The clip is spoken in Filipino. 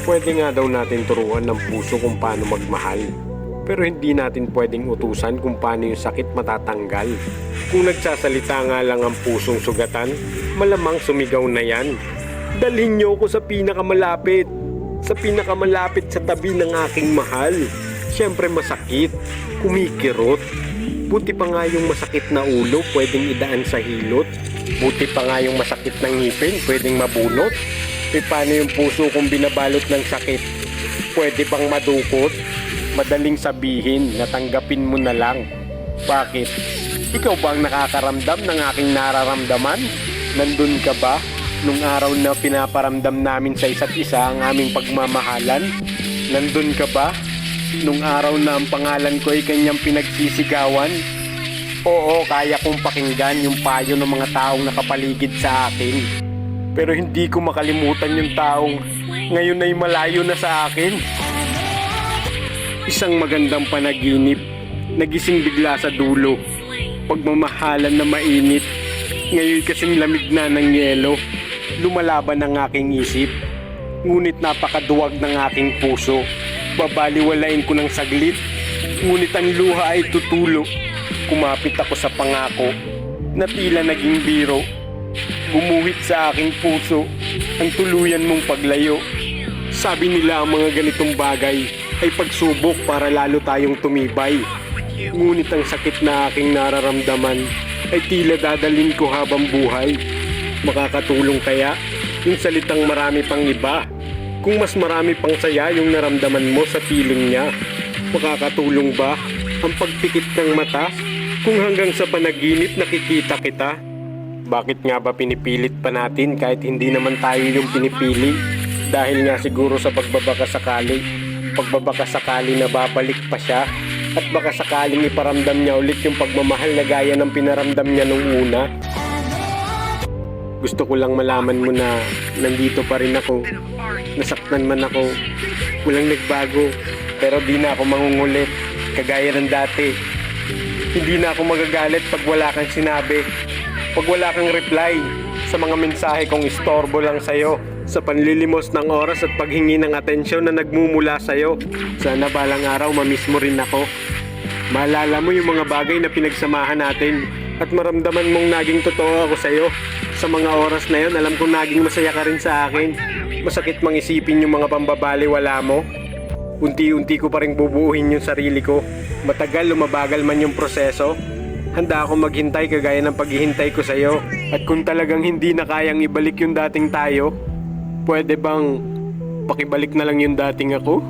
Pwede nga daw natin turuan ng puso kung paano magmahal. Pero hindi natin pwedeng utusan kung paano yung sakit matatanggal. Kung nagsasalita nga lang ang pusong sugatan, malamang sumigaw na yan. Dalhin niyo ko sa pinakamalapit. Sa pinakamalapit sa tabi ng aking mahal. Siyempre masakit, kumikirot. Buti pa nga yung masakit na ulo pwedeng idaan sa hilot. Buti pa nga yung masakit ng ngipin pwedeng mabunot. E paano yung puso kung binabalot ng sakit? Pwede bang madukot? Madaling sabihin, natanggapin mo na lang. Bakit? Ikaw ba ang nakakaramdam ng aking nararamdaman? Nandun ka ba? Nung araw na pinaparamdam namin sa isa't isa ang aming pagmamahalan? Nandun ka ba? Nung araw na ang pangalan ko ay kanyang pinagsisigawan? Oo, kaya kong pakinggan yung payo ng mga taong nakapaligid sa akin. Pero hindi ko makalimutan yung taong ngayon ay malayo na sa akin. Isang magandang panaginip, nagising bigla sa dulo. Pagmamahalan na mainit, ngayon kasing lamig na ng yelo. Lumalaban ang aking isip, ngunit napakaduwag ng aking puso. Babaliwalain ko ng saglit, ngunit ang luha ay tutulo. Kumapit ako sa pangako, na tila naging biro. Gumuhit sa aking puso ang tuluyan mong paglayo. Sabi nila ang mga ganitong bagay ay pagsubok para lalo tayong tumibay. Ngunit ang sakit na aking nararamdaman ay tila dadalhin ko habang buhay. Makakatulong kaya yung salitang marami pang iba? Kung mas marami pang saya yung naramdaman mo sa piling niya, makakatulong ba ang pagpikit ng mata kung hanggang sa panaginip nakikita kita? Bakit nga ba pinipilit pa natin kahit hindi naman tayo yung pinipili? Dahil nga siguro sa pagbabaka sakali. Pagbabaka sakali na babalik pa siya at baka sakaling iparamdam niya ulit yung pagmamahal na gaya ng pinaramdam niya nung una. Gusto ko lang malaman mo na nandito pa rin ako. Nasaktan man ako, walang nagbago, pero di na ako mangungulit kagaya ng dati. Hindi na ako magagalit pag wala kang sinabi, pag wala kang reply sa mga mensahe kong istorbo lang sa'yo, sa panlilimos ng oras at paghingi ng atensyon na nagmumula sa'yo. Sana balang araw mamiss mo rin ako. Maalala mo yung mga bagay na pinagsamahan natin at maramdaman mong naging totoo ako sa'yo. Sa mga oras na yon, alam kong naging masaya ka rin sa akin. Masakit mang isipin yung mga pambabaliwala mo. Unti-unti ko pa rin bubuuhin yung sarili ko. Matagal lumabagal man yung proseso, handa ako maghintay kagaya ng paghihintay ko sa'yo. At kung talagang hindi na kayang ibalik yung dating tayo, pwede bang pakibalik na lang yung dating ako?